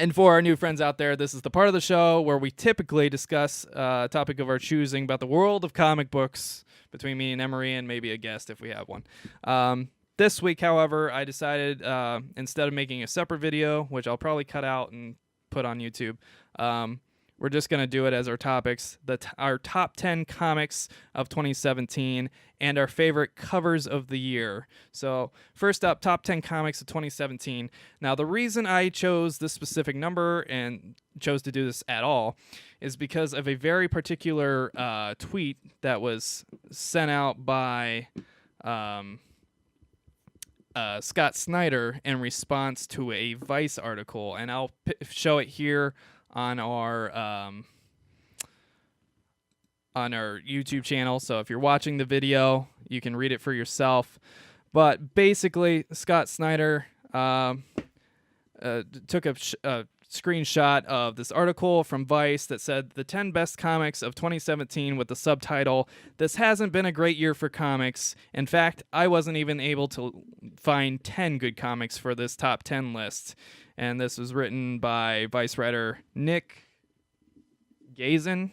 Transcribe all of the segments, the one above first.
And for our new friends out there, this is the part of the show where we typically discuss a topic of our choosing about the world of comic books between me and Emery and maybe a guest if we have one. This week, however, I decided instead of making a separate video, which I'll probably cut out and put on YouTube, we're just going to do it as our topics, our top 10 comics of 2017 and our favorite covers of the year. So first up, top 10 comics of 2017. Now, the reason I chose this specific number and chose to do this at all is because of a very particular tweet that was sent out by Scott Snyder in response to a Vice article. And I'll show it here on our YouTube channel. So if you're watching the video, you can read it for yourself. But basically, Scott Snyder took a screenshot of this article from Vice that said the 10 best comics of 2017 with the subtitle, "This hasn't been a great year for comics. In fact, I wasn't even able to find 10 good comics for this top 10 list." And this was written by Vice writer Nick Gazin.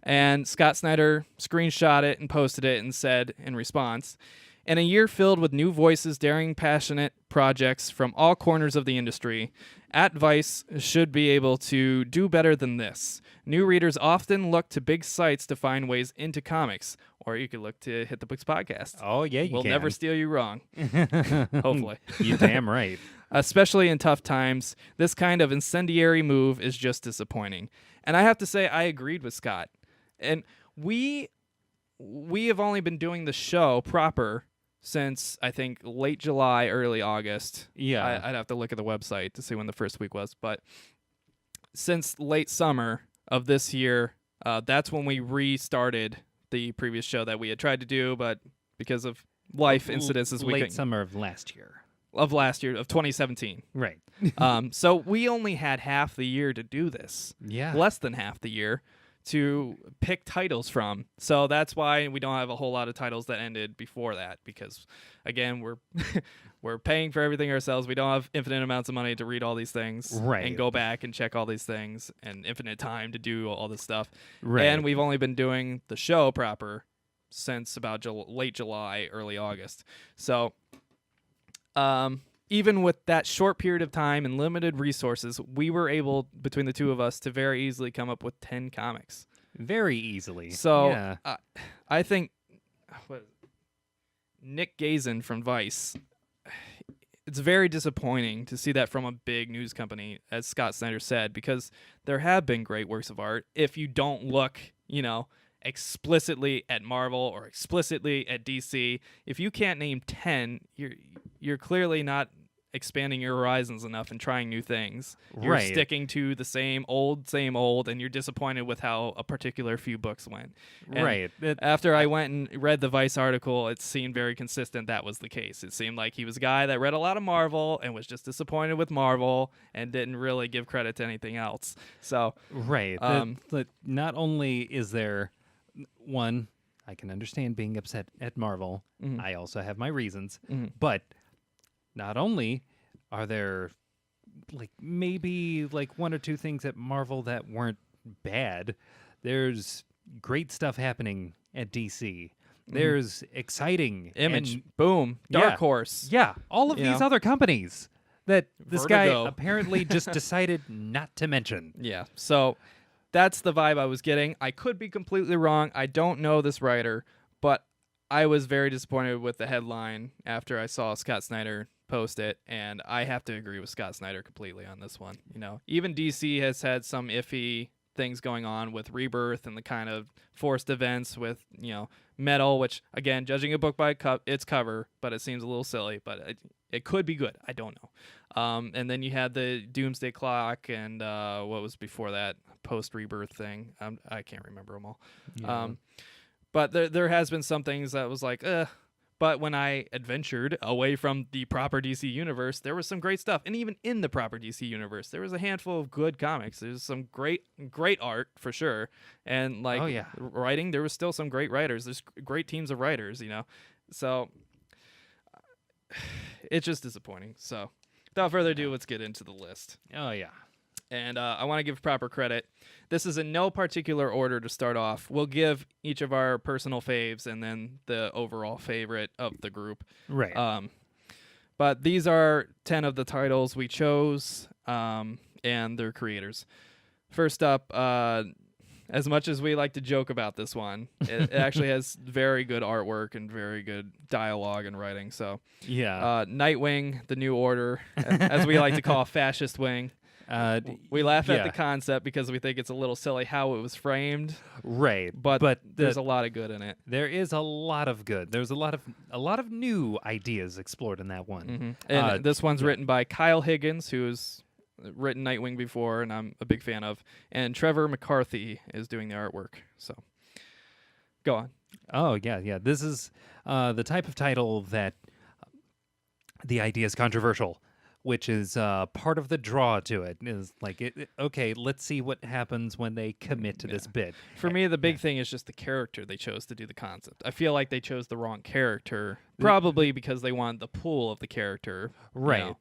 And Scott Snyder screenshot it and posted it and said in response, "In a year filled with new voices, daring, passionate projects from all corners of the industry, at Vice should be able to do better than this. New readers often look to big sites to find ways into comics." Or you could look to Hit the Books podcast. Oh, yeah, you We'll can. never steal you wrong. Hopefully. You damn right. Especially in tough times, this kind of incendiary move is just disappointing. And I have to say, I agreed with Scott. And we have only been doing the show proper since, I think, late July, early August. Yeah. I'd have to look at the website to see when the first week was. But since late summer of this year, that's when we restarted the previous show that we had tried to do, but because of life incidences, we late couldn't. summer of last year. Of last year, of 2017. Right. So we only had half the year to do this. Yeah. Less than half the year to pick titles from. So that's why we don't have a whole lot of titles that ended before that, because again, we're paying for everything ourselves. We don't have infinite amounts of money to read all these things Right. and go back and check all these things and infinite time to do all this stuff. Right. And we've only been doing the show proper since about late July, early August. So even with that short period of time and limited resources, we were able, between the two of us, to very easily come up with 10 comics. Very easily. So yeah. I think Nick Gazin from Vice, it's very disappointing to see that from a big news company, as Scott Snyder said, because there have been great works of art. If you don't look, explicitly at Marvel or explicitly at DC, if you can't name 10, you're clearly not expanding your horizons enough and trying new things. You're Right. sticking to the same old, and you're disappointed with how a particular few books went. And Right. after I went and read the Vice article, it seemed very consistent that was the case. It seemed like he was a guy that read a lot of Marvel and was just disappointed with Marvel and didn't really give credit to anything else. So, Right. That not only is there one, I can understand being upset at Marvel. Mhm. I also have my reasons. Mhm. But not only are there maybe one or two things at Marvel that weren't bad, there's great stuff happening at DC. There's exciting Image, boom, Dark Yeah. Horse. Yeah, all of You these know? other companies that this guy Vertigo. apparently just decided not to mention. Yeah. So that's the vibe I was getting. I could be completely wrong. I don't know this writer, but I was very disappointed with the headline after I saw Scott Snyder post it, and I have to agree with Scott Snyder completely on this one. Even DC has had some iffy things going on with Rebirth and the kind of forced events with, Metal, which, again, judging a book by its cover, but it seems a little silly, but it could be good. I don't know. And then you had the Doomsday Clock and what was before that, post-Rebirth thing. I can't remember them all. Yeah. But there has been some things that was like, But when I adventured away from the proper DC universe, there was some great stuff. And even in the proper DC universe, there was a handful of good comics. There's some great art for sure. And Oh, yeah. writing, there was still some great writers. There's great teams of writers, So it's just disappointing. So without further ado, let's get into the list. Oh, yeah. And I want to give proper credit. This is in no particular order to start off. We'll give each of our personal faves and then the overall favorite of the group. Right. But these are 10 of the titles we chose and their creators. First up, as much as we like to joke about this one, it actually has very good artwork and very good dialogue and writing. So, yeah. Nightwing, the New Order, as we like to call Fascist Wing. We laugh at the concept because we think it's a little silly how it was framed. Right. But there's a lot of good in it. There is a lot of good. There's a lot of new ideas explored in that one. Mm-hmm. And this one's written by Kyle Higgins, who's written Nightwing before, and I'm a big fan of. And Trevor McCarthy is doing the artwork. So, go on. Oh, yeah. This is the type of title that the idea is controversial, which is part of the draw to it. Is like, okay, let's see what happens when they commit to this bit. For me, the big thing is just the character they chose to do the concept. I feel like they chose the wrong character, probably because they wanted the pool of the character. Right. You know?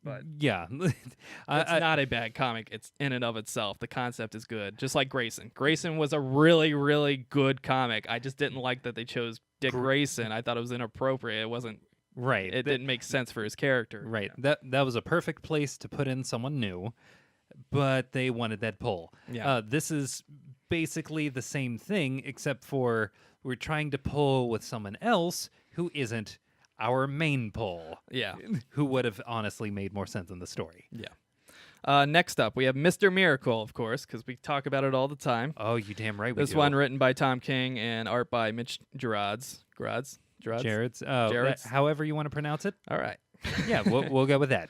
But yeah. it's not a bad comic. It's in and of itself. The concept is good. Just like Grayson. Grayson was a really, really good comic. I just didn't like that they chose Dick Grayson. I thought it was inappropriate. It wasn't. Right. It didn't make sense for his character. Right. That was a perfect place to put in someone new, but they wanted that pull. Yeah. This is basically the same thing, except for we're trying to pull with someone else who isn't our main pull. Yeah. Who would have honestly made more sense in the story. Yeah. Next up, we have Mr. Miracle, of course, because we talk about it all the time. Oh, you damn right we This do. one written by Tom King and art by Mitch Gerads. Jared's. Jared's. However you want to pronounce it. All right. Yeah, we'll go with that.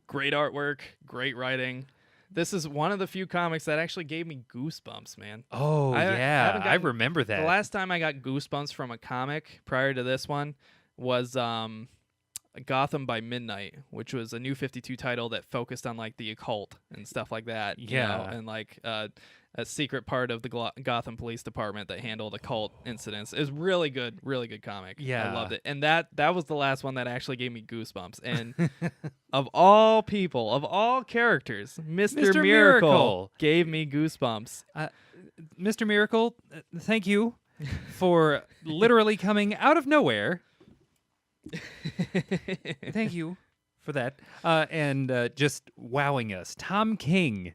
Great artwork, great writing. This is one of the few comics that actually gave me goosebumps, man. Oh, haven't I gotten- remember that. The last time I got goosebumps from a comic prior to this one was Gotham by Midnight, which was a New 52 title that focused on like the occult and stuff like that. you know, Yeah. and like a secret part of the Gotham Police Department that handled occult incidents. It was really good comic. Yeah. I loved it. And that was the last one that actually gave me goosebumps. And of all people, of all characters, Mr. Mr. Miracle Miracle. gave me goosebumps. Mr. Miracle, thank you for literally coming out of nowhere. Thank you for that. And just wowing us. Tom King.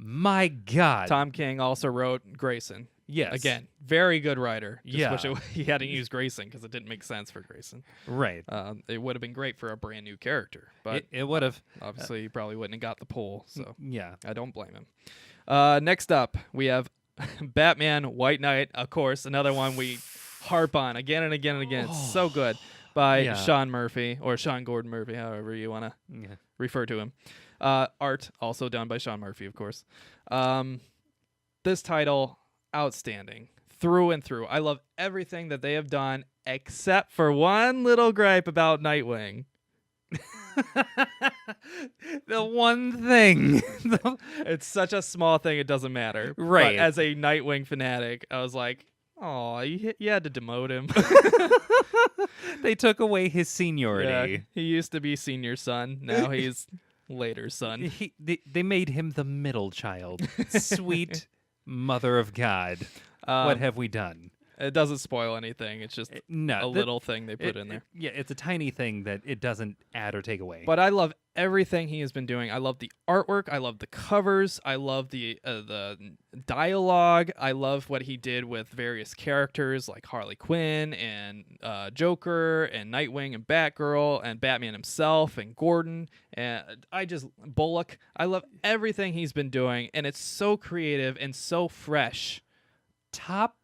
My God. Tom King also wrote Grayson. Yes. Again, very good writer. Just Yeah. wish he hadn't used Grayson because it didn't make sense for Grayson. Right. It would have been great for a brand new character, but It would have. obviously he probably wouldn't have got the pull. So Yeah. I don't blame him. Next up, we have Batman White Knight, of course, another one we harp on again and again and again. It's so good. By Yeah. Sean Murphy, or Sean Gordon Murphy, however you want to Yeah. refer to him. Art, also done by Sean Murphy, of course. This title, outstanding. Through and through. I love everything that they have done, except for one little gripe about Nightwing. The one thing. It's such a small thing, it doesn't matter. Right. But as a Nightwing fanatic, I was like, oh, you had to demote him. They took away his seniority. Yeah, he used to be senior son. Now he's later son. They made him the middle child. Sweet mother of God. What have we done? It doesn't spoil anything. It's just No. a little thing they put in there. Yeah, it's a tiny thing that it doesn't add or take away. But I love everything he has been doing. I love the artwork. I love the covers. I love the dialogue. I love what he did with various characters like Harley Quinn and Joker and Nightwing and Batgirl and Batman himself and Gordon and Bullock. I love everything he's been doing, and it's so creative and so fresh. Top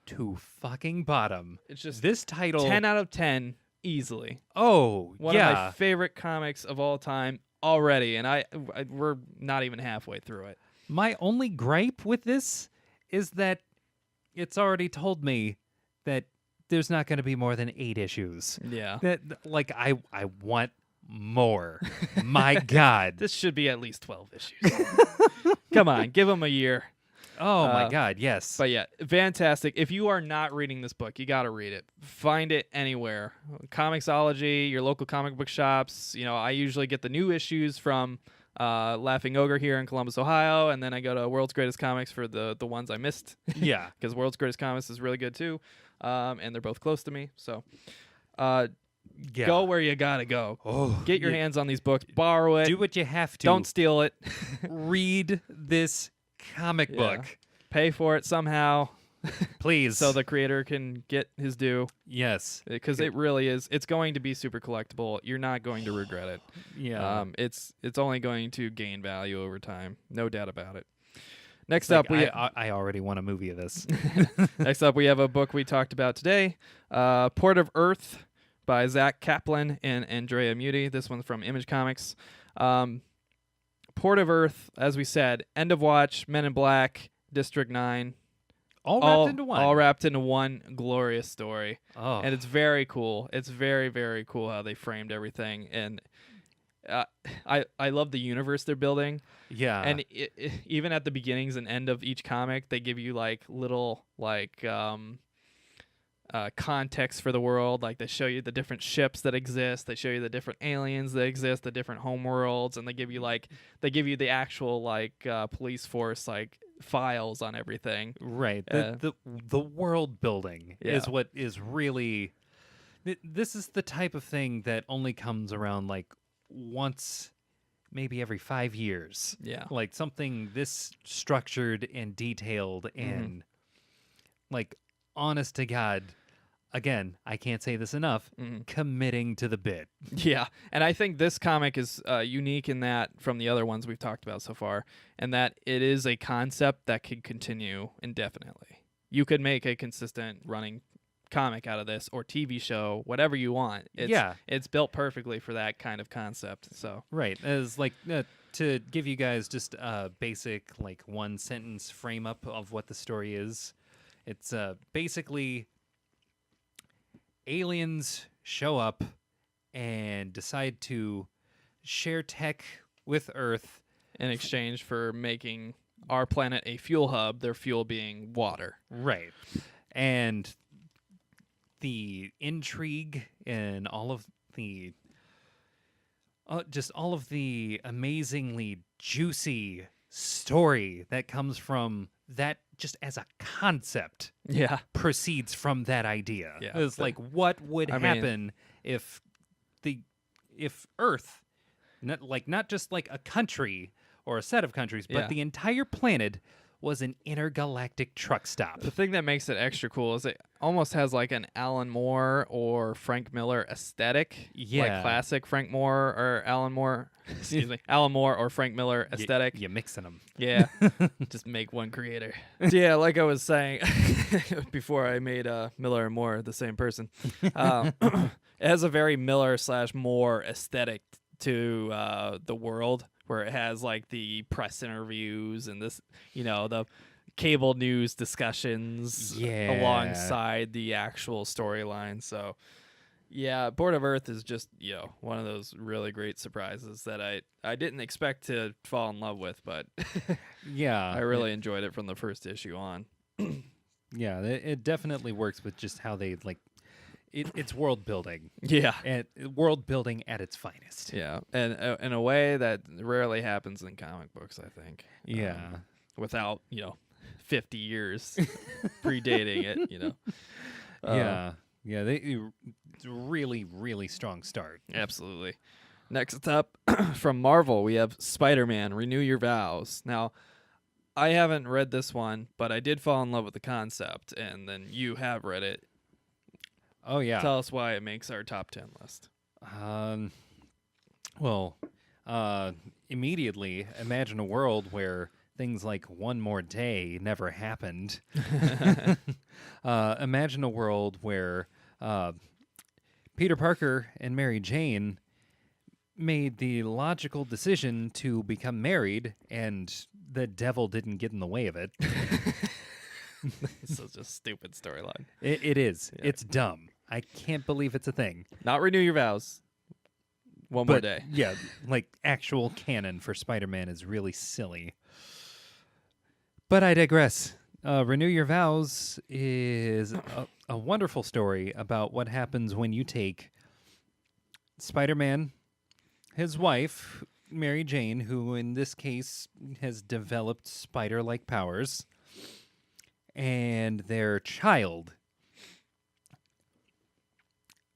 to fucking bottom. It's just This title. 10 out of 10 easily. Oh, One of my favorite comics of all time already, and we're not even halfway through it. My only gripe with this is that it's already told me that there's not going to be more than 8 issues. Yeah. That like I want more. My God. This should be at least 12 issues. Come on, give them a year. Oh my God, yes. But yeah, fantastic. If you are not reading this book, you got to read it. Find it anywhere. Comixology, your local comic book shops. You know, I usually get the new issues from Laughing Ogre here in Columbus, Ohio, and then I go to World's Greatest Comics for the ones I missed. Yeah. Because World's Greatest Comics is really good too, and they're both close to me. So Yeah. go where you gotta go. Oh, Get your hands on these books. Borrow it. Do what you have to. Don't steal it. read this comic Yeah. book, Pay for it somehow please. so the creator can get his due. yes. Because it really is. It's going to be super collectible. You're not going to regret it. Yeah. It's only going to gain value over time. No doubt about it. Next Like, up, we I already want a movie of this. next up we have a book we talked about today, Port of Earth by Zach Kaplan and Andrea Muti. This one's from Image Comics. Port of Earth, as we said, End of Watch, Men in Black, District 9. All wrapped into one. All wrapped into one glorious story. Oh. And it's very cool. It's very, very cool how they framed everything. And I love the universe they're building. yeah. And even at the beginnings and end of each comic, they give you like little like context for the world. Like they show you the different ships that exist. They show you the different aliens that exist, the different homeworlds, and they give you the actual like police force like files on everything. right. The world building is Yeah. what is really. This is the type of thing that only comes around like once, maybe every 5 years. Yeah. Like something this structured and detailed and like honest to God. Again, I can't say this enough. Committing to the bit. Yeah, and I think this comic is unique in that from the other ones we've talked about so far, and that it is a concept that could continue indefinitely. You could make a consistent running comic out of this or TV show, whatever you want. It's built perfectly for that kind of concept. So Right. As like to give you guys just a basic like one sentence frame up of what the story is. It's basically aliens show up and decide to share tech with Earth. in exchange for making our planet a fuel hub, their fuel being water. Right. And the intrigue and all of the just all of the amazingly juicy story that comes from that just as a concept Yeah. proceeds from that idea. Yeah. It's like what would I mean- happen if Earth not just like a country or a set of countries, but Yeah. the entire planet was an intergalactic truck stop. The thing that makes it extra cool is it almost has like an Alan Moore or Frank Miller aesthetic. Yeah. Like classic Frank Moore or Alan Moore. Excuse me. Alan Moore or Frank Miller aesthetic. You're mixing them. Yeah. Just make one creator. So yeah, like I was saying before I made Miller and Moore the same person. It has a very Miller/Moore aesthetic to the world, where it has like the press interviews and this, the cable news discussions Yeah. alongside the actual storyline. So yeah, Port of Earth is just, one of those really great surprises that I didn't expect to fall in love with, but Yeah. I really enjoyed it from the first issue on. Yeah, it definitely works with just how they like it's world building. Yeah. And world building at its finest. Yeah. And in a way that rarely happens in comic books, I think. Yeah. Without, 50 years predating it, Yeah. Yeah, it's a really, really strong start. Absolutely. Next up, from Marvel, we have Spider-Man, Renew Your Vows. Now, I haven't read this one, but I did fall in love with the concept, and then you have read it. Oh yeah. Tell us why it makes our top 10 list. Well, immediately imagine a world where things like One More Day never happened. Imagine a world where Peter Parker and Mary Jane made the logical decision to become married, and the devil didn't get in the way of it. It's such a stupid storyline. It is. Yeah. It's dumb. I can't believe it's a thing. Not Renew Your Vows. One more day. Yeah, like actual canon for Spider-Man is really silly. But I digress. Renew Your Vows is a wonderful story about what happens when you take Spider-Man, his wife, Mary Jane, who in this case has developed spider-like powers, and their child.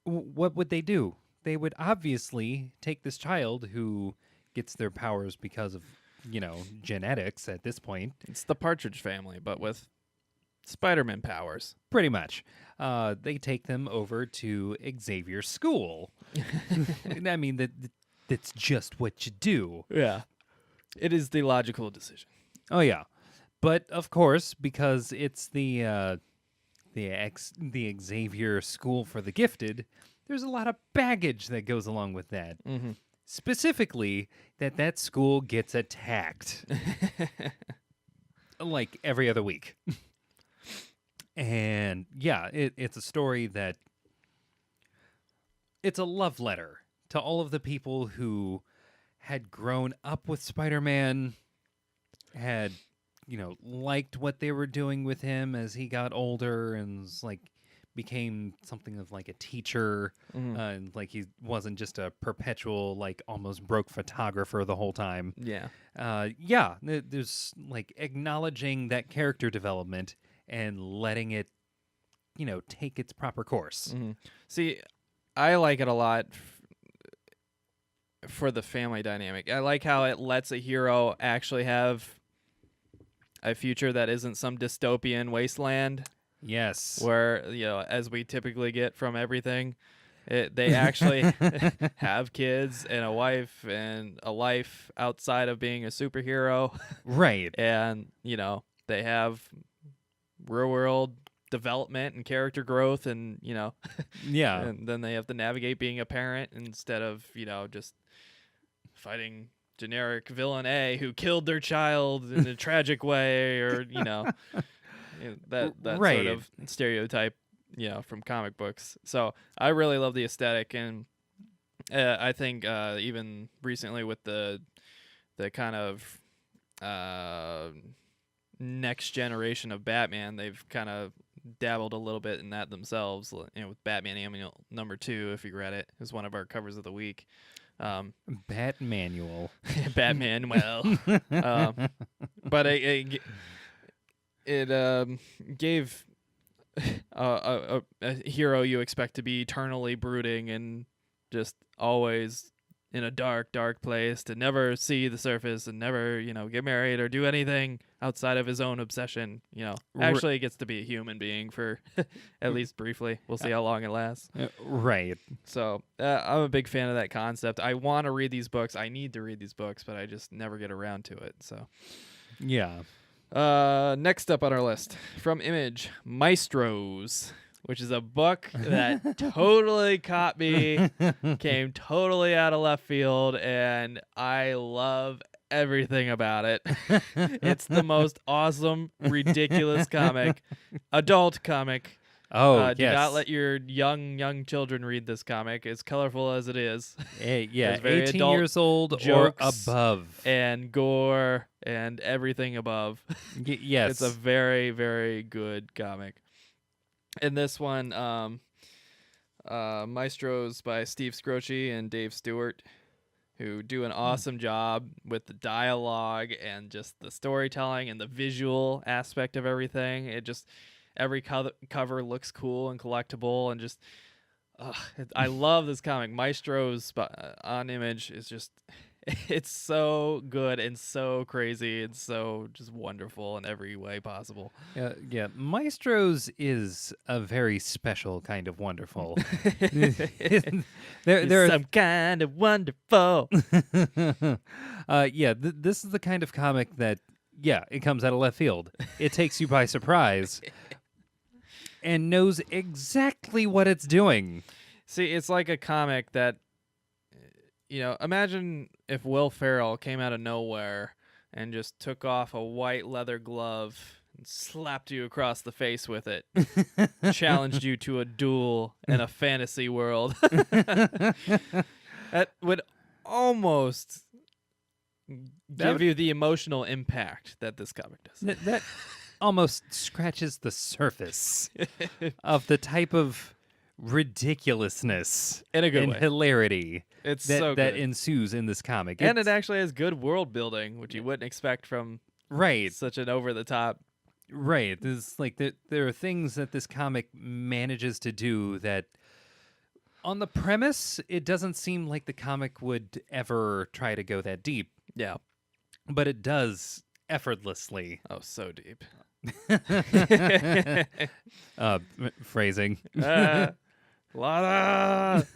What would they do? They would obviously take this child who gets their powers because of, genetics at this point. It's the Partridge Family, but with Spider-Man powers. Pretty much. They take them over to Xavier's school. I mean, that's just what you do. Yeah. It is the logical decision. Oh, yeah. But, of course, because it's the Xavier School for the Gifted, there's a lot of baggage that goes along with that. Mm-hmm. Specifically, that school gets attacked. Like every other week. And yeah, it's a story that it's a love letter to all of the people who had grown up with Spider-Man, had, liked what they were doing with him as he got older and was became something of like a teacher, and like he wasn't just a perpetual, like almost broke photographer the whole time. Yeah. There's like acknowledging that character development and letting it, take its proper course. Mm-hmm. See, I like it a lot for the family dynamic. I like how it lets a hero actually have a future that isn't some dystopian wasteland. Yes. Where, as we typically get from everything, they actually have kids and a wife and a life outside of being a superhero. Right. And, they have real world development and character growth and, Yeah. and then they have to navigate being a parent instead of, just fighting generic villain A who killed their child in a tragic way or, that Right. sort of stereotype, from comic books. So I really love the aesthetic, and I think even recently with the kind of next generation of Batman, they've kind of dabbled a little bit in that themselves. With Batman Annual #2, if you read it, is one of our covers of the week. Batmanual. Batman, but it gave a hero you expect to be eternally brooding and just always in a dark, dark place, to never see the surface and never, get married or do anything outside of his own obsession. Actually gets to be a human being for at least briefly. We'll see how long it lasts. Right. So I'm a big fan of that concept. I want to read these books. I need to read these books, but I just never get around to it. So Yeah. Next up on our list from Image, Maestros, which is a book that totally caught me, came totally out of left field, and I love everything about it. It's the most awesome, ridiculous adult comic. Oh, Do yes. not let your young children read this comic, as colorful as it is. Yeah, It's very 18 adult years old or jokes above. and gore and everything above. Yes. It's a very, very good comic. And this one, Maestros by Steve Scroce and Dave Stewart, who do an awesome job with the dialogue and just the storytelling and the visual aspect of everything. It just, every cover looks cool and collectible, and just, I love this comic. Maestros on Image is just, it's so good and so crazy and so just wonderful in every way possible. Yeah. Maestros is a very special kind of wonderful. It's some kind of wonderful. This is the kind of comic that, it comes out of left field. It takes you by surprise and knows exactly what it's doing. See, it's like a comic that, imagine if Will Ferrell came out of nowhere and just took off a white leather glove and slapped you across the face with it, challenged you to a duel in a fantasy world. That would almost give you the emotional impact that this comic does. That almost scratches the surface of the type of ridiculousness In a good and way. hilarity It's that so that good. ensues in this comic. And it It's- actually has good world building, which you wouldn't expect from right, such an over the top. right. There's like there are things that this comic manages to do that, on the premise, it doesn't seem like the comic would ever try to go that deep, Yeah. but it does effortlessly. Oh, so deep. Phrasing. Lana.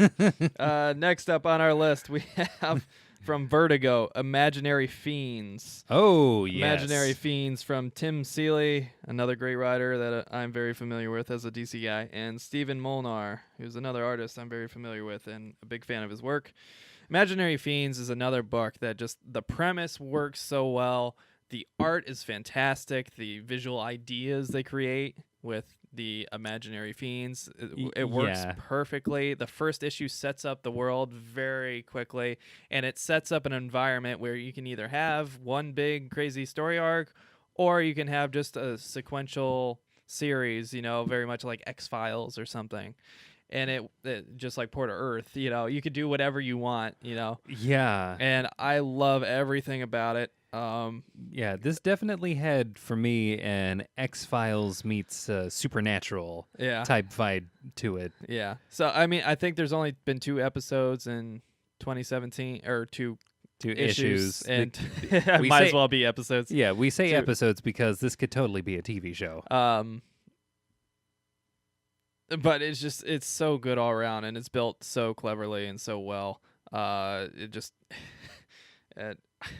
Next up on our list, we have from Vertigo, Imaginary Fiends. Oh, yes. Imaginary Fiends from Tim Seeley, another great writer that I'm very familiar with as a DC guy, and Stephen Molnar, who's another artist I'm very familiar with and a big fan of his work. Imaginary Fiends is another book that just the premise works so well. The art is fantastic. The visual ideas they create with the Imaginary Fiends, it works yeah. perfectly. The first issue sets up the world very quickly, and it sets up an environment where you can either have one big crazy story arc, or you can have just a sequential series, very much like X-Files or something. And it just like Port of Earth, you could do whatever you want, Yeah. and I love everything about it. Yeah, this definitely had, for me, an X-Files meets Supernatural Yeah. type vibe to it. Yeah. So, I mean, I think there's only been 2 episodes in 2017, or 2 Two issues, issues. and we might say- as well be episodes. Yeah, we say Two- episodes because this could totally be a TV show. But it's so good all around, and it's built so cleverly and so well. It just,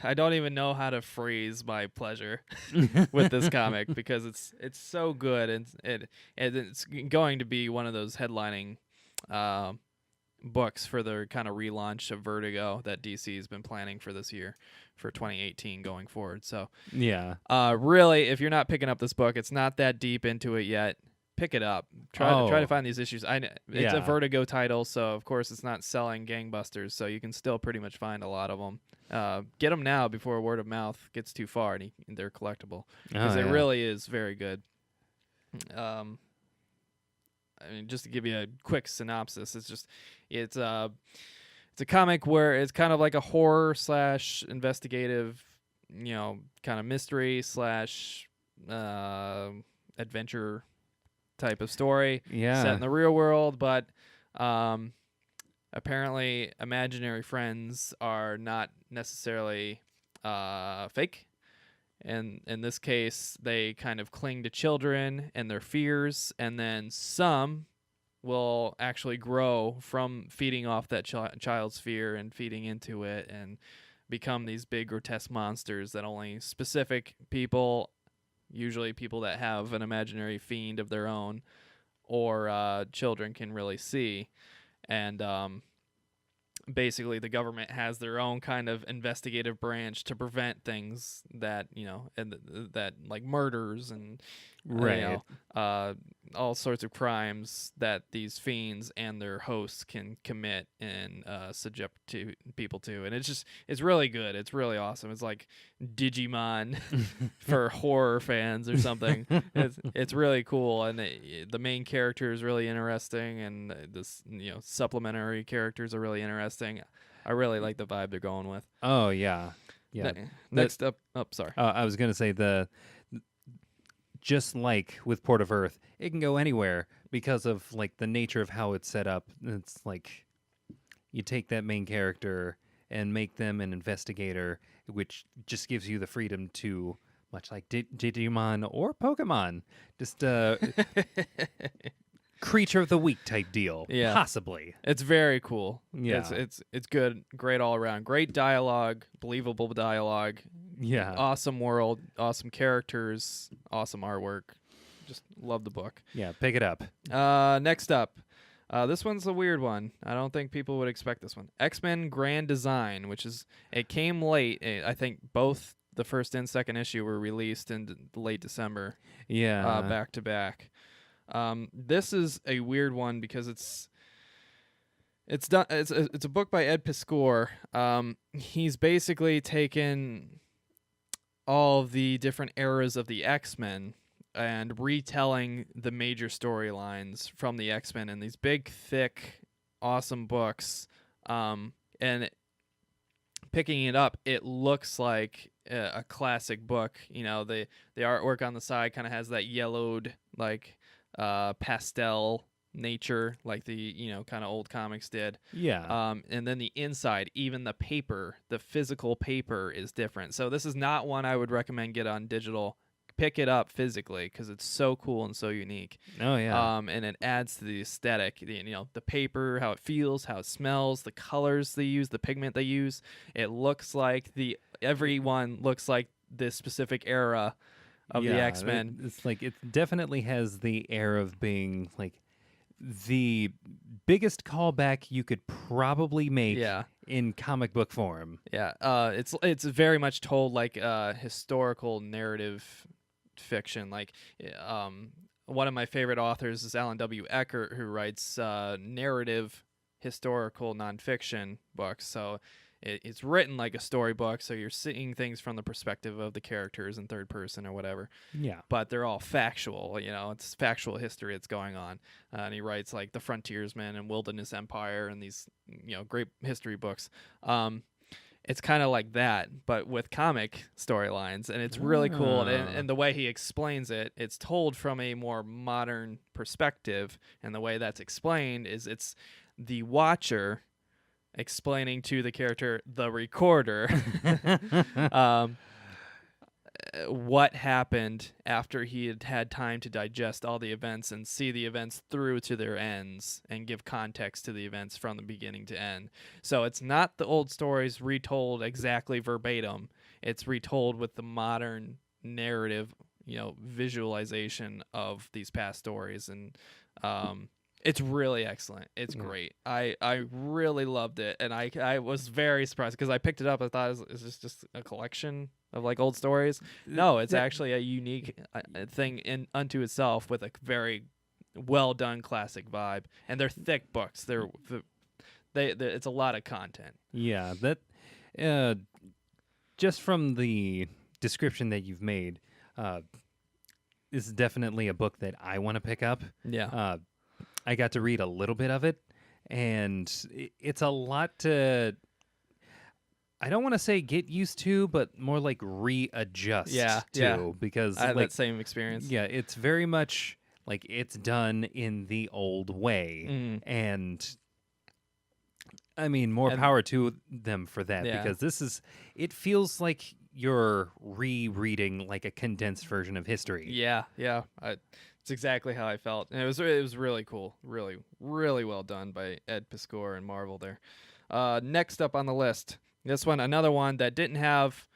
I don't even know how to phrase my pleasure with this comic because it's so good, and it's going to be one of those headlining books for their kind of relaunch of Vertigo that DC has been planning for this year, for 2018 going forward. So Yeah. really, if you're not picking up this book, it's not that deep into it yet. Pick it up. Try to Oh. find these issues. It's a Yeah. Vertigo title, so of course it's not selling gangbusters. So you can still pretty much find a lot of them. Get them now before word of mouth gets too far, and they're collectible because Oh, it yeah. really is very good. I mean, just to give you a quick synopsis, it's a comic where it's kind of like a horror / investigative, kind of mystery / adventure type of story Yeah. set in the real world, but apparently imaginary friends are not necessarily fake. And in this case, they kind of cling to children and their fears, and then some will actually grow from feeding off that child's fear and feeding into it and become these big grotesque monsters that only specific people, usually people that have an imaginary fiend of their own, or children, can really see. And basically the government has their own kind of investigative branch to prevent things that, that like murders and Right. all sorts of crimes that these fiends and their hosts can commit and subject to people to. And it's really good. It's really awesome. It's like Digimon for horror fans or something. It's really cool, and the main character is really interesting, and this supplementary characters are really interesting. I really like the vibe they're going with. Oh, yeah. Yeah. Next up, sorry. I was going to say just like with Port of Earth, it can go anywhere because of like the nature of how it's set up. It's like you take that main character and make them an investigator, which just gives you the freedom to, much like Digimon or Pokemon, just creature of the week type deal. Yeah. Possibly. It's very cool. Yeah. It's good, great all around. Great dialogue, believable dialogue, Yeah. awesome world, awesome characters, awesome artwork. Just love the book. Yeah. Pick it up. Next up, this one's a weird one. I don't think people would expect this one. X-Men Grand Design, it came late. I think both the first and second issue were released in late December, Yeah. back to back. This is a weird one because it's a book by Ed Piscor. He's basically taken all of the different eras of the X-Men and retelling the major storylines from the X-Men in these big, thick, awesome books. And picking it up, it looks like a classic book. You know, the artwork on the side kind of has that yellowed, like pastel nature, like the, you know, kind of old comics did. Yeah. And then the inside, even the paper, the physical paper is different. So this is not one I would recommend get on digital. Pick it up physically because it's so cool and so unique. Oh yeah. And it adds to the aesthetic. You know, the paper, how it feels, how it smells, the colors they use, the pigment they use. It looks like everyone looks like this specific era of the X-Men. It's like it definitely has the air of being like the biggest callback you could probably make Yeah. in comic book form. Yeah, it's very much told like historical narrative fiction. Like, one of my favorite authors is Alan W. Eckert, who writes narrative historical nonfiction books. So it's written like a storybook, so you're seeing things from the perspective of the characters in third person or whatever. Yeah. But they're all factual. You know, it's factual history that's going on. And he writes like The Frontiersman and Wilderness Empire and these, you know, great history books. It's kind of like that, but with comic storylines, and it's really cool. And the way he explains it, it's told from a more modern perspective, and the way that's explained is it's the Watcher explaining to the character, the Recorder, what happened after he had had time to digest all the events and see the events through to their ends and give context to the events from the beginning to end. So it's not the old stories retold exactly verbatim. It's retold with the modern narrative, you know, visualization of these past stories. And it's really excellent. It's great. I really loved it, and I was very surprised because I picked it up. I thought it was just a collection of like old stories. No, it's actually a unique thing in unto itself with a very well done classic vibe. And they're thick books. It's a lot of content. Yeah, that just from the description that you've made, this is definitely a book that I want to pick up. Yeah. I got to read a little bit of it, and it's a lot to, I don't want to say get used to, but more like readjust to, because I had like, that same experience. yeah, it's very much like it's done in the old way, and I mean, more power to them for that, because it feels like you're rereading like a condensed version of history. Yeah. It's exactly how I felt, and it was really cool, really well done by Ed Piscor and Marvel there. Next up on the list, this one, another one that didn't have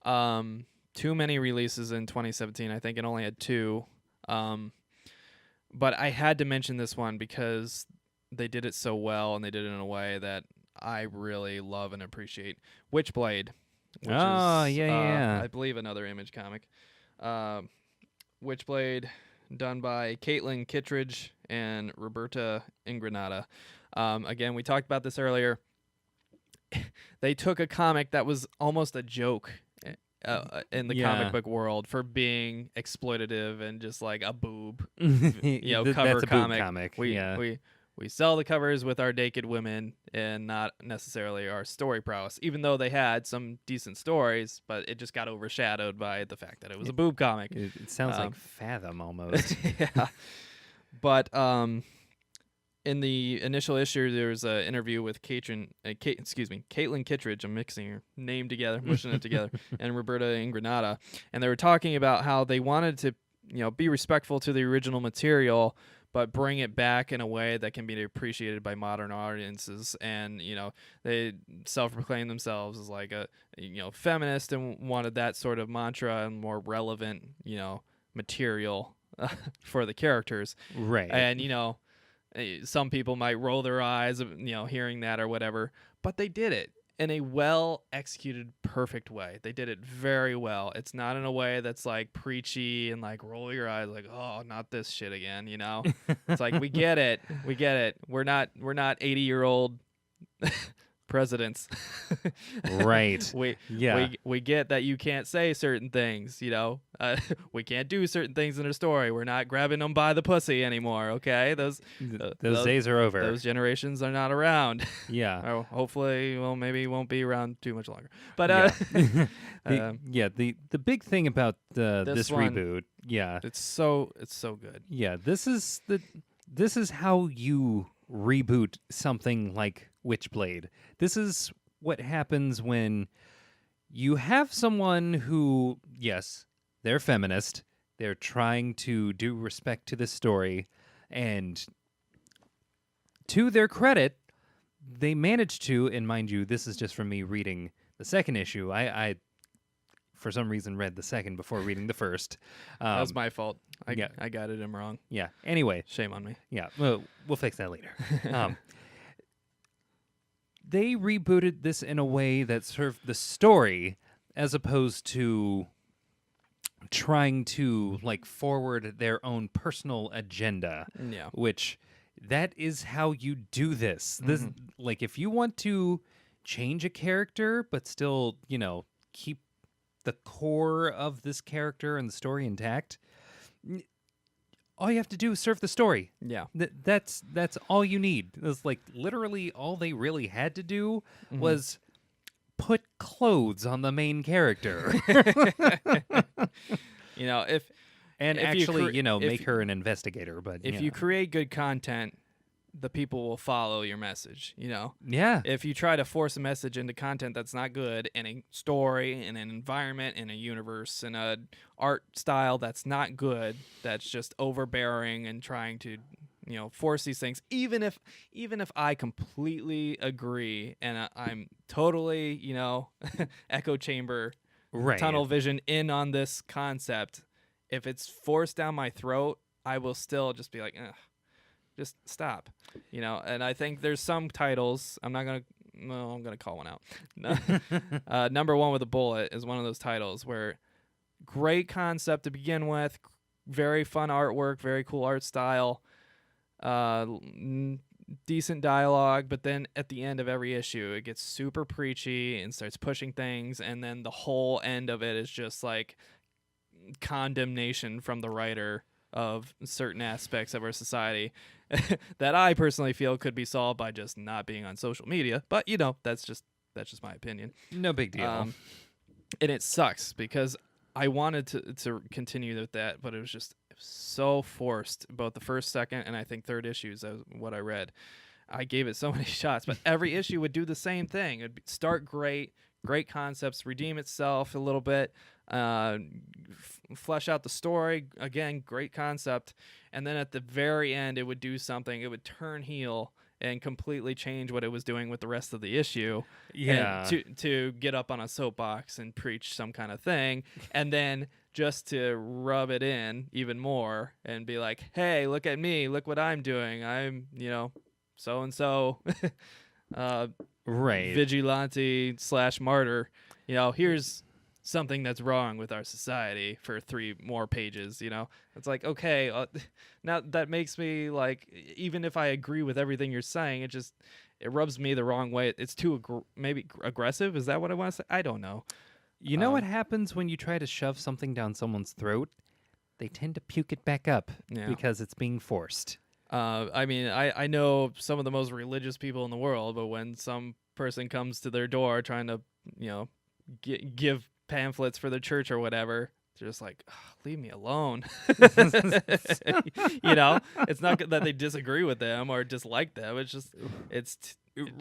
too many releases in 2017. I think it only had 2, but I had to mention this one because they did it so well, and they did it in a way that I really love and appreciate. Witchblade, which is I believe another Image comic. Witchblade, done by Caitlin Kittredge and Roberta Ingranata. Again, we talked about this earlier. They took a comic that was almost a joke in the comic book world for being exploitative and just like a boob, cover That's a comic. Boob comic. We sell the covers with our naked women and not necessarily our story prowess, even though they had some decent stories, but it just got overshadowed by the fact that it was a boob comic. It sounds like Fathom almost. Yeah. But in the initial issue, there was an interview with Caitlin Kittredge. I'm mixing her name together, mushing it together, and Roberta Ingranata, and they were talking about how they wanted to, be respectful to the original material, but bring it back in a way that can be appreciated by modern audiences. And, they self-proclaim themselves as like a, feminist, and wanted that sort of mantra and more relevant, material for the characters. Right. And, some people might roll their eyes, hearing that or whatever, but they did it in a well-executed, perfect way. They did it very well. It's not in a way that's like preachy and like roll your eyes like, oh, not this shit again, It's like, we get it. We're not 80-year-old presidents. Right. we Yeah. we get that you can't say certain things, we can't do certain things in a story. We're not grabbing them by the pussy anymore, okay? Those days are over. Those generations are not around. Yeah. Or hopefully, well, maybe won't be around too much longer. But the big thing about this one- reboot, yeah, it's so good. yeah, this is how you reboot something like Witchblade. This is what happens when you have someone who, yes, they're feminist. They're trying to do respect to this story, and to their credit, they managed to, and mind you, this is just from me reading the second issue. I for some reason read the second before reading the first. That was my fault. yeah. I got it in wrong. Yeah. Anyway, Shame on me. yeah, we'll fix that later. They rebooted this in a way that served the story as opposed to trying to like forward their own personal agenda, Yeah. which that is how you do this. This like if you want to change a character but still, keep the core of this character and the story intact, all you have to do is serve the story. Yeah. That's all you need. It's like literally all they really had to do was put clothes on the main character. If And If you actually, cre- if make you- her an investigator. But if you create good content, the people will follow your message. yeah, If you try to force a message into content that's not good, in a story, in an environment, in a universe, in a art style that's not good, that's just overbearing and trying to force these things, even if I completely agree and I'm totally echo chamber right. tunnel vision in on this concept, if it's forced down my throat, I will still just be like, ugh, just stop, and I think there's some titles I'm gonna call one out. Number One with a Bullet is one of those titles where great concept to begin with, very fun artwork, very cool art style, decent dialogue, but then at the end of every issue it gets super preachy and starts pushing things, and then the whole end of it is just like condemnation from the writer of certain aspects of our society that I personally feel could be solved by just not being on social media. But that's just my opinion. No big deal. And it sucks because I wanted to continue with that, but it was so forced. Both the first, second, and I think third issues of what I read, I gave it so many shots, but every issue would do the same thing. It'd start great concepts, redeem itself a little bit, flesh out the story, again, great concept, and then at the very end it would do something. It would turn heel and completely change what it was doing with the rest of the issue. Yeah. And to get up on a soapbox and preach some kind of thing, and then just to rub it in even more and be like, hey, look at me, look what I'm doing. I'm, so and so right. vigilante / martyr. Here's something that's wrong with our society for 3 more pages. It's like, okay, now that makes me like, even if I agree with everything you're saying, it rubs me the wrong way. It's too maybe aggressive. Is that what I want to say? I don't know. You know what happens when you try to shove something down someone's throat? They tend to puke it back up because it's being forced. I mean, I know some of the most religious people in the world, but when some person comes to their door trying to, give pamphlets for the church or whatever, they're just like, leave me alone. It's not that they disagree with them or dislike them. It's just,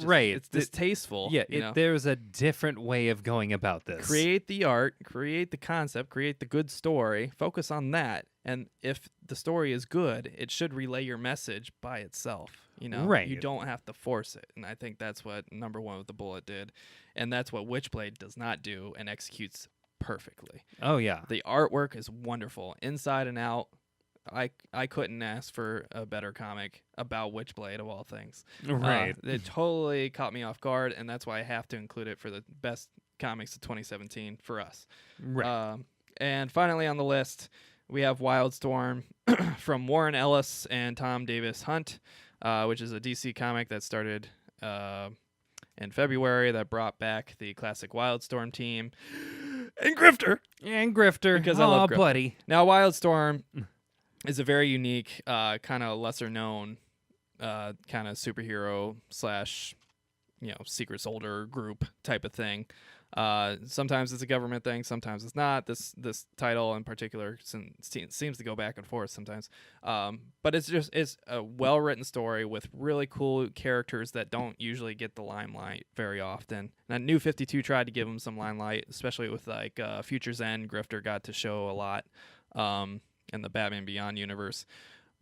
right. It's distasteful. Yeah, there's a different way of going about this. Create the art, create the concept, create the good story, focus on that. And if the story is good, it should relay your message by itself. Right. You don't have to force it. And I think that's what Number One with the Bullet did. And that's what Witchblade does not do and executes perfectly. Oh, yeah. The artwork is wonderful, inside and out. I couldn't ask for a better comic about Witchblade of all things. Right. It totally caught me off guard, and that's why I have to include it for the best comics of 2017 for us. Right. And finally on the list, we have Wildstorm from Warren Ellis and Tom Davis Hunt, which is a DC comic that started in February that brought back the classic Wildstorm team and Grifter. And Grifter. Because I love Aw, Grifter. buddy. Now, Wildstorm is a very unique, kind of lesser known kind of superhero slash, secret soldier group type of thing. Sometimes it's a government thing, sometimes it's not. This title in particular seems to go back and forth sometimes. But it's a well written story with really cool characters that don't usually get the limelight very often. And New 52 tried to give them some limelight, especially with like Future's End. Grifter got to show a lot in the Batman Beyond universe.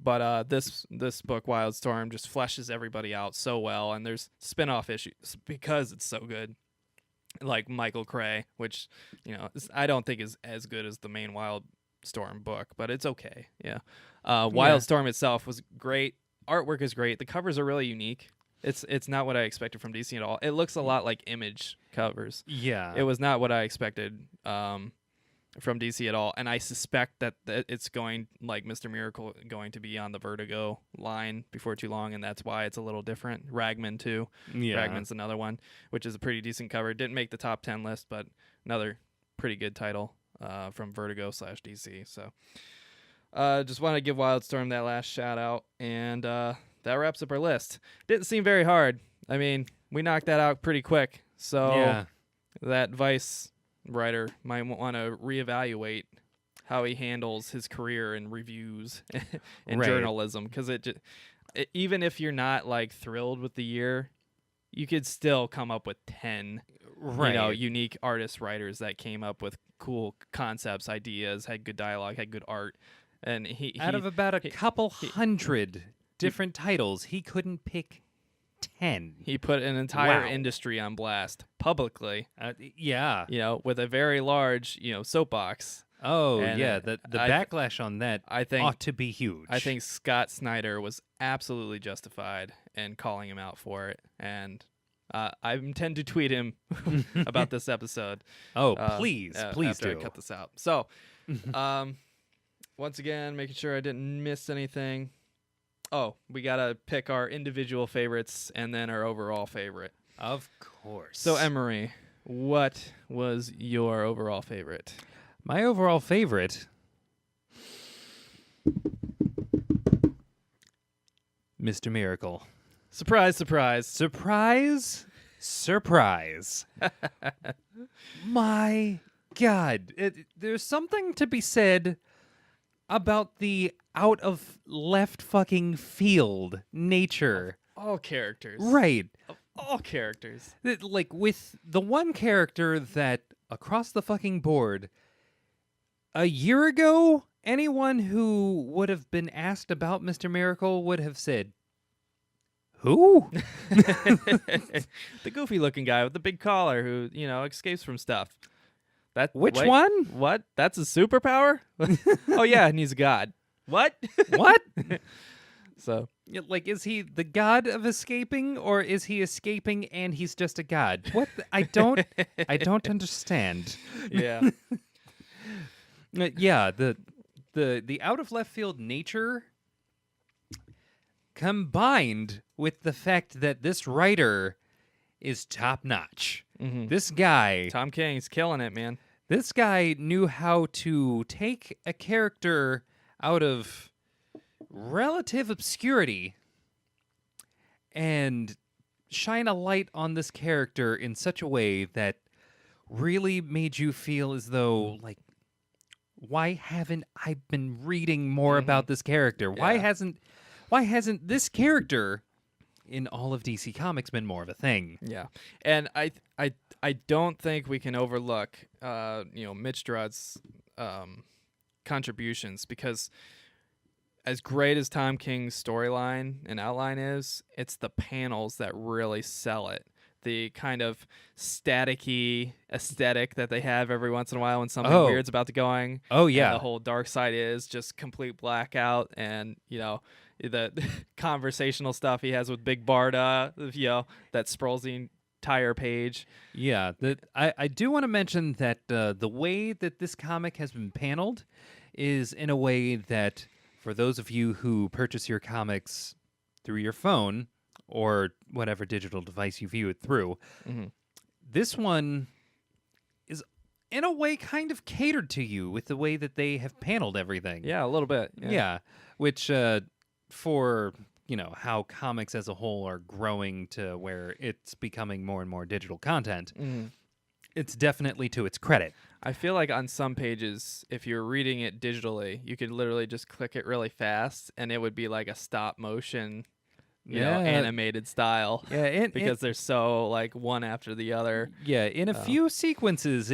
But this book, Wildstorm, just fleshes everybody out so well, and there's spin-off issues because it's so good. Like Michael Cray, which, I don't think is as good as the main Wildstorm book, but it's okay. Yeah. Wildstorm itself was great. Artwork is great. The covers are really unique. It's not what I expected from DC at all. It looks a lot like Image covers. Yeah. It was not what I expected from DC at all, and I suspect that it's going, like Mr. Miracle, going to be on the Vertigo line before too long, and that's why it's a little different. Ragman too. Yeah. Ragman's another one, which is a pretty decent cover. Didn't make the top 10 list, but another pretty good title from Vertigo / DC. So just want to give Wildstorm that last shout out, and that wraps up our list. Didn't seem very hard. I mean, we knocked that out pretty quick, so that Vice writer might want to reevaluate how he handles his career in reviews and journalism, because even if you're not like thrilled with the year, you could still come up with 10 unique artist writers that came up with cool concepts, ideas, had good dialogue, had good art, and he out of about a couple hundred different titles, he couldn't pick 10. He put an entire industry on blast publicly. With a very large, soapbox. Oh, and yeah. The backlash on that ought to be huge. I think Scott Snyder was absolutely justified in calling him out for it. And I intend to tweet him about this episode. Oh, please after do. I cut this out. So, once again, making sure I didn't miss anything. Oh, we got to pick our individual favorites and then our overall favorite. Of course. So, Emery, what was your overall favorite? My overall favorite, Mr. Miracle. Surprise, surprise. Surprise, surprise. My God. There's something to be said about the out of left fucking field nature. All characters. Right. Of all characters. Like with the one character that across the fucking board, a year ago, anyone who would have been asked about Mr. Miracle would have said, who? The goofy looking guy with the big collar who, escapes from stuff. Which one? What? That's a superpower? Oh, yeah, and he's a god. What? What? So, like, is he the god of escaping, or is he escaping and he's just a god? What? I don't understand. Yeah. Yeah, the out of left field nature combined with the fact that this writer is top notch. Mm-hmm. This guy, Tom King's killing it, man. This guy knew how to take a character out of relative obscurity and shine a light on this character in such a way that really made you feel as though, like, why haven't I been reading more about this character? Why hasn't this character in all of DC Comics been more of a thing? Yeah. And I don't think we can overlook Mitch Gerad's contributions, because as great as Tom King's storyline and outline is, it's the panels that really sell it. The kind of staticky aesthetic that they have every once in a while when something weird's about to going. Oh, yeah. And the whole dark side is just complete blackout, and, the conversational stuff he has with Big Barda, that sprawls the entire page. Yeah, I do want to mention that the way that this comic has been paneled is in a way that, for those of you who purchase your comics through your phone or whatever digital device you view it through. Mhm. This one is, in a way, kind of catered to you with the way that they have paneled everything. Yeah, a little bit. Yeah, which for how comics as a whole are growing to where it's becoming more and more digital content, Mhm. it's definitely to its credit. I feel like on some pages, if you're reading it digitally, you could literally just click it really fast, and it would be like a stop motion, animated style. Yeah, and Because they're so like one after the other. in a few sequences,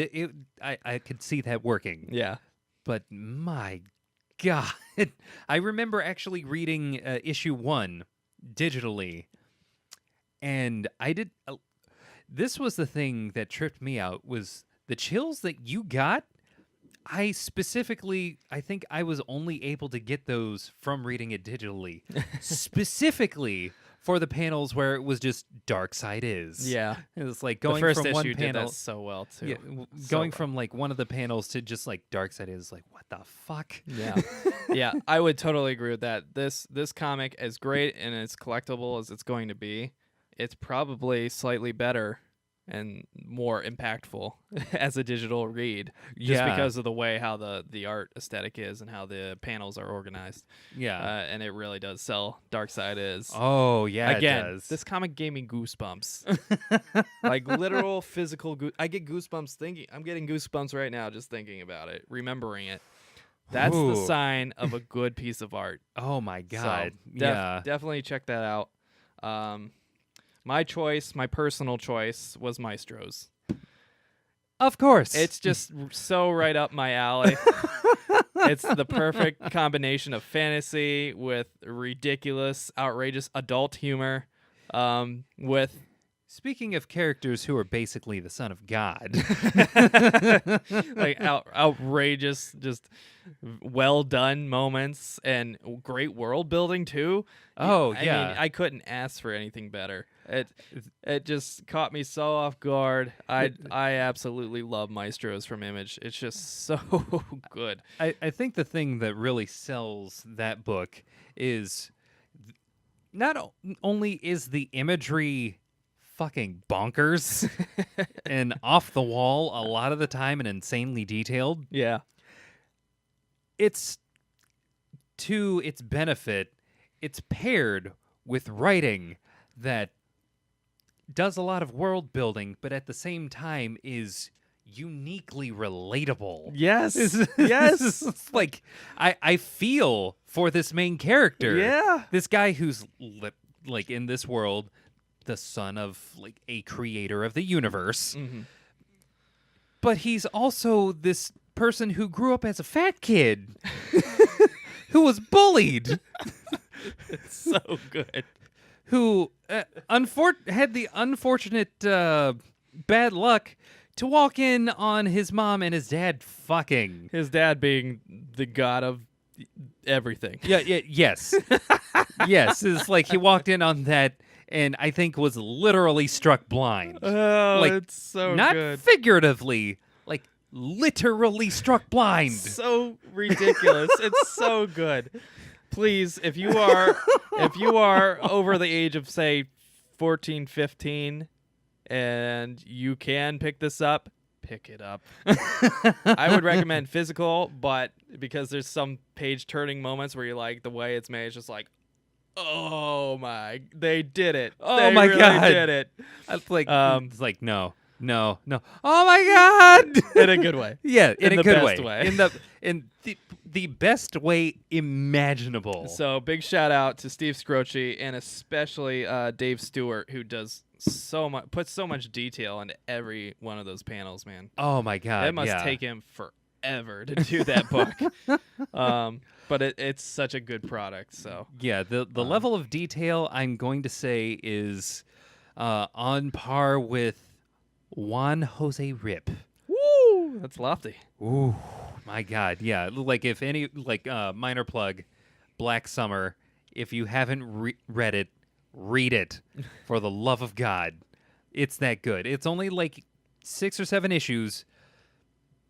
I could see that working. Yeah. But my God, I remember actually reading issue 1 digitally, and I did. This was the thing that tripped me out, was the chills that you got. I think I was only able to get those from reading it digitally, specifically for the panels where it was just Darkseid is. Yeah. It was like The going first from one issue did panel. that so well too. Yeah, So going well. from like one of the panels to just like Darkseid is like, what the fuck? Yeah. Yeah, I would totally agree with that. This comic, as great and as collectible as it's going to be, it's probably slightly better and more impactful as a digital read, just Yeah. because of the way how the art aesthetic is and how the panels are organized. Yeah. And it really does sell Darkseid is. Oh yeah. Again, it does. this comic gave me goosebumps. Like literal physical I get goosebumps thinking. I'm getting goosebumps right now just thinking about it, remembering it. That's the Ooh. sign of a good piece of art. Oh my God. So, yeah. definitely check that out. My personal choice was Maestro's. Of course. It's just so right up my alley. It's the perfect combination of fantasy with ridiculous, outrageous adult humor, with Speaking of characters who are basically the son of God. like outrageous, just well done moments and great world building too. Oh, I yeah. mean, I couldn't ask for anything better. It just caught me so off guard. I absolutely love Maestros from Image. It's just so good. I think the thing that really sells that book is not only is the imagery fucking bonkers and off the wall a lot of the time and insanely detailed, Yeah. it's to its benefit, it's paired with writing that does a lot of world building, but at the same time is uniquely relatable. Yes. Yes. It's like I feel for this main character. Yeah. This guy who's like in this world, the son of like a creator of the universe. Mhm. But he's also this person who grew up as a fat kid who was bullied, It's so good. who had the unfortunate bad luck to walk in on his mom and his dad fucking. His dad being the god of everything. Yes. Yes, it's like he walked in on that and I think was literally struck blind. Oh, Like, it's so Not good. figuratively, like literally struck blind. So ridiculous. It's so good. Please, if you are over the age of say 14, 15 and you can pick this up, pick it up. I would recommend physical, but because there's some page turning moments where you like the way it's made, it's just like, oh my, they did it. Oh They my really God. did it. It's like, Um, no. Oh my God! In a good way. Yeah, in the a good best way. way. In the best way imaginable. So big shout out to Steve Scroce and especially Dave Stewart, who does puts so much detail into every one of those panels, man. Oh my God! It must take him forever to do that book. But it's such a good product. So Yeah, the level of detail I'm going to say is on par with Juan Jose Rip. woo, that's lofty. Ooh, my God! Yeah, like if any minor plug, Black Summer. If you haven't read it, read it for the love of God. It's that good. It's only like 6 or 7 issues,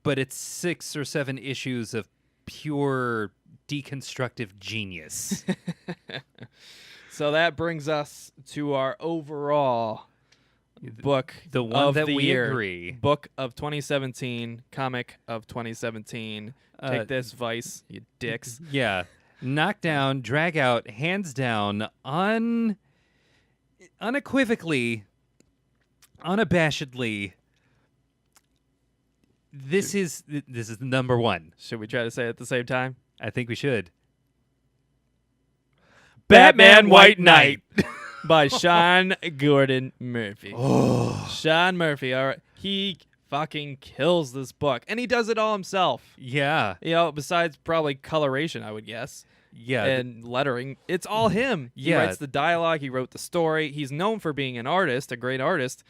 but it's 6 or 7 issues of pure deconstructive genius. So that brings us to our overall book The one of that the we year. agree. Book of 2017, comic of 2017. Take this, Vice, you dicks. Yeah. Knockdown, drag out, hands down, unequivocally, unabashedly. This is number one. Should we try to say it at the same time? I think we should. Batman White Knight by Sean Gordon Murphy. Sean Murphy, all right. He fucking kills this book. And he does it all himself. Yeah. You know, besides probably coloration, I would guess. Yeah. And lettering. It's all him. He Yeah. writes the dialogue. He wrote the story. He's known for being an artist, a great artist.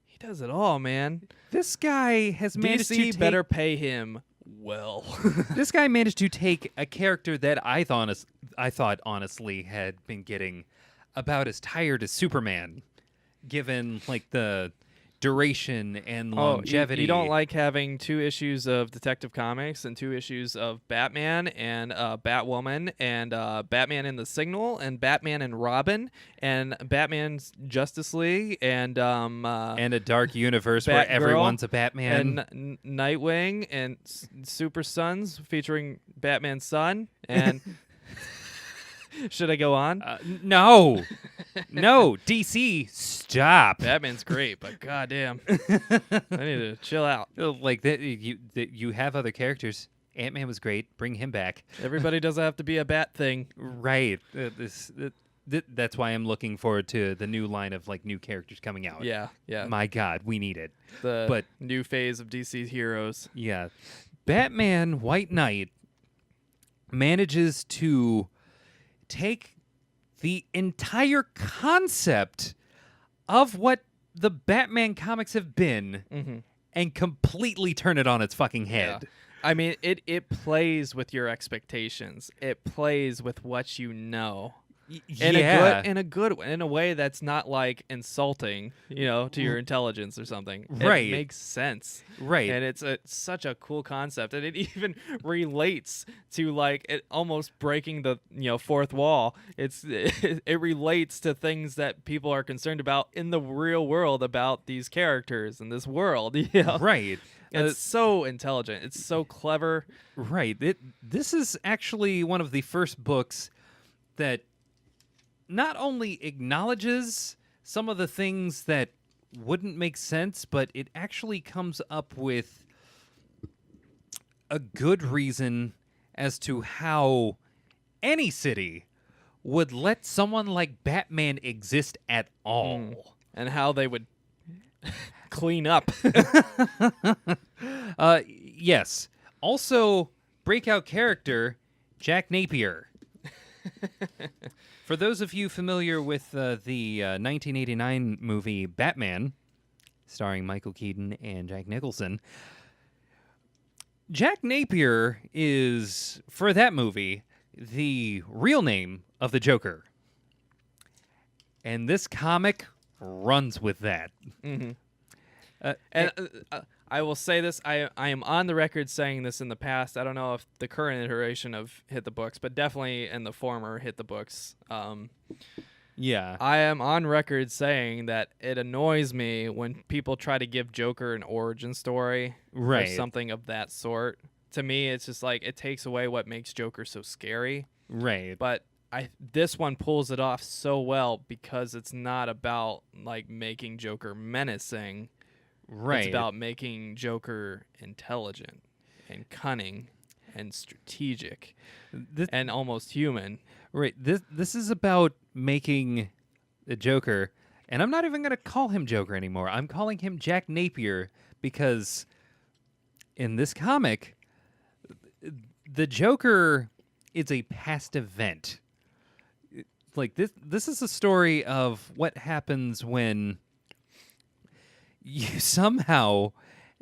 He does it all, man. This guy has managed to DC take, better pay him well. This guy managed to take a character that I thought honestly had been getting about as tired as Superman, given like the duration and longevity. You don't like having 2 issues of Detective Comics and 2 issues of Batman and Batwoman and Batman and the Signal and Batman and Robin and Batman's Justice League and and a dark universe where Batgirl everyone's a Batman. and Nightwing and Super Sons featuring Batman's son and should I go on? No, DC, stop. Batman's great, but goddamn, I need to chill out. Like that, you have other characters. Ant-Man was great. Bring him back. Everybody doesn't have to be a bat thing. Right. That's why I'm looking forward to the new line of like new characters coming out. Yeah. My God, we need it. The new phase of DC heroes. Yeah. Batman White Knight manages to take the entire concept of what the Batman comics have been and completely turn it on its fucking head. Yeah. I mean, it plays with your expectations. It plays with what you know. In a way that's not like insulting, to your intelligence or something. Right. It makes sense. Right. And it's such a cool concept, and it even relates to like it almost breaking the fourth wall. It relates to things that people are concerned about in the real world about these characters in this world. Right. It's so intelligent. It's so clever. Right. This is actually one of the first books that not only acknowledges some of the things that wouldn't make sense, but it actually comes up with a good reason as to how any city would let someone like Batman exist at all. And how they would clean up. Yes. Also, breakout character, Jack Napier. For those of you familiar with the 1989 movie Batman, starring Michael Keaton and Jack Nicholson, Jack Napier is, for that movie, the real name of the Joker. And this comic runs with that. I will say this. I am on the record saying this in the past. I don't know if the current iteration of Hit the Books, but definitely in the former Hit the Books. Yeah. I am on record saying that it annoys me when people try to give Joker an origin story or something of that sort. To me, it's just like it takes away what makes Joker so scary. Right. But this one pulls it off so well because it's not about like making Joker menacing. Right. It's about making Joker intelligent and cunning and strategic and almost human. Right. This is about making the Joker, and I'm not even going to call him Joker anymore. I'm calling him Jack Napier because in this comic, the Joker is a past event. Like this is a story of what happens when you somehow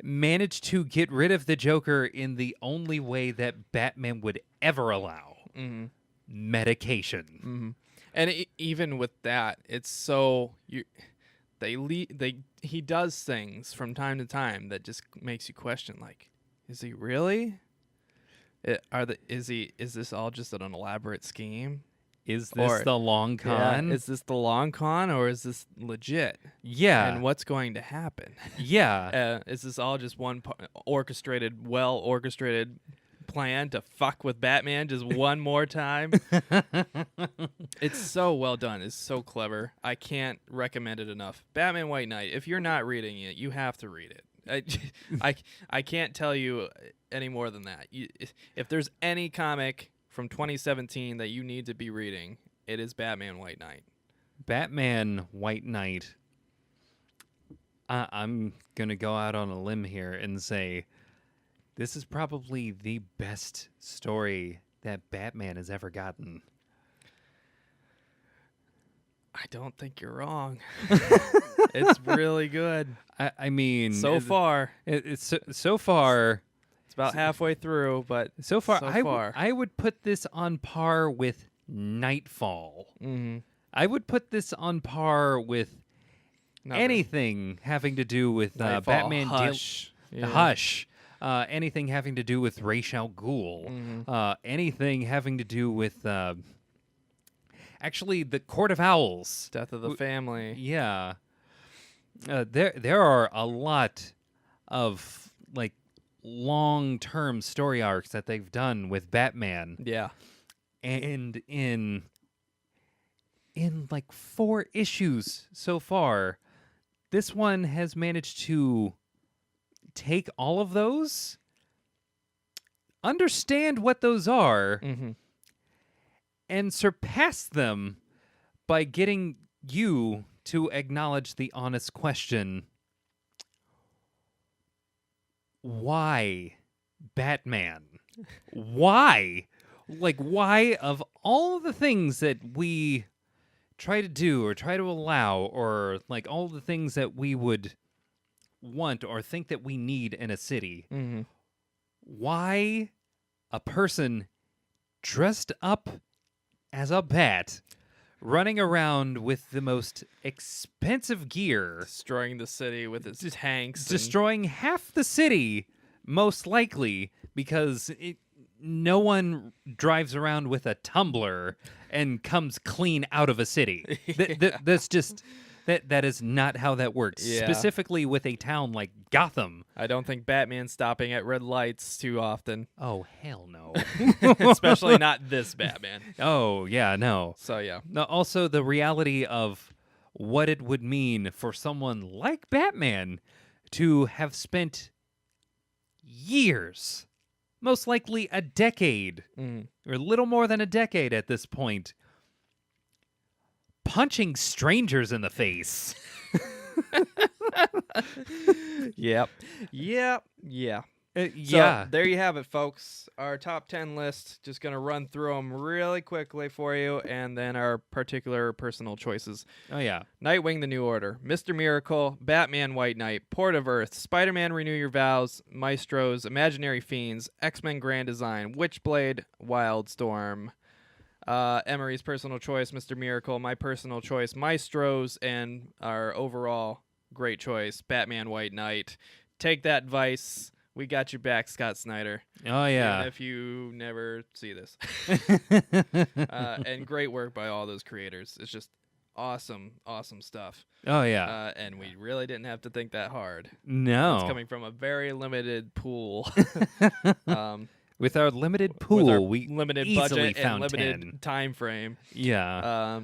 manage to get rid of the Joker in the only way that Batman would ever allow. Medication. And even with that, it's so he does things from time to time that just makes you question, like, is he really? Is this all just an elaborate scheme? Is this Or- the long con? Yeah, is this the long con or is this legit? Yeah. And what's going to happen? Yeah. Is this all just one well orchestrated plan to fuck with Batman just one more time? It's so well done. It's so clever. I can't recommend it enough. Batman White Knight. If you're not reading it, you have to read it. I can't tell you any more than that. If there's any comic from 2017 that you need to be reading, it is Batman White Knight. Batman White Knight. I'm going to go out on a limb here and say this is probably the best story that Batman has ever gotten. I don't think you're wrong. It's really good. I mean, So far. it's so far. It's about halfway through, but So far, so I far. I would put this on par with Nightfall. Mm-hmm. I would put this on par with anything having to do with Batman. Hush. Hush. Anything having to do with Ra's al Ghul. Mm-hmm. Anything having to do with actually the Court of Owls. Death of the Family. Yeah. There are a lot of like long-term story arcs that they've done with Batman, Yeah. and in like 4 issues so far, this one has managed to take all of those, understand what those are, Mm-hmm. and surpass them by getting you to acknowledge the honest question: why Batman? Why? Like, why, of all the things that we try to do or try to allow, or like all the things that we would want or think that we need in a city, Mm-hmm. why a person dressed up as a bat running around with the most expensive gear, Destroying the city with its tanks. and- destroying half the city, most likely, because no one drives around with a tumbler and comes clean out of a city. That's just that is not how that works. Yeah. Specifically with a town like Gotham. I don't think Batman's stopping at red lights too often. Oh, hell no. Especially not this Batman. Oh, yeah, no. So, yeah. Now, also the reality of what it would mean for someone like Batman to have spent years, most likely a decade, Mm. or a little more than a decade at this point, punching strangers in the face. Yep. Yep. Yeah. Yeah. So there you have it, folks. Our top 10 list. Just going to run through them really quickly for you, and then our particular personal choices. Oh, yeah. Nightwing The New Order, Mr. Miracle, Batman White Knight, Port of Earth, Spider-Man Renew Your Vows, Maestros, Imaginary Fiends, X-Men Grand Design, Witchblade, Wildstorm. Emery's personal choice, Mr. Miracle. My personal choice, Maestros, and our overall great choice, Batman White Knight. Take that, Vice. We got your back, Scott Snyder. Oh, yeah. Even if you never see this. And great work by all those creators. It's just awesome, awesome stuff. Oh, yeah. And we really didn't have to think that hard. No. It's coming from a very limited pool. With our limited with our pool, we limited easily budget and found limited 10. time frame. Yeah.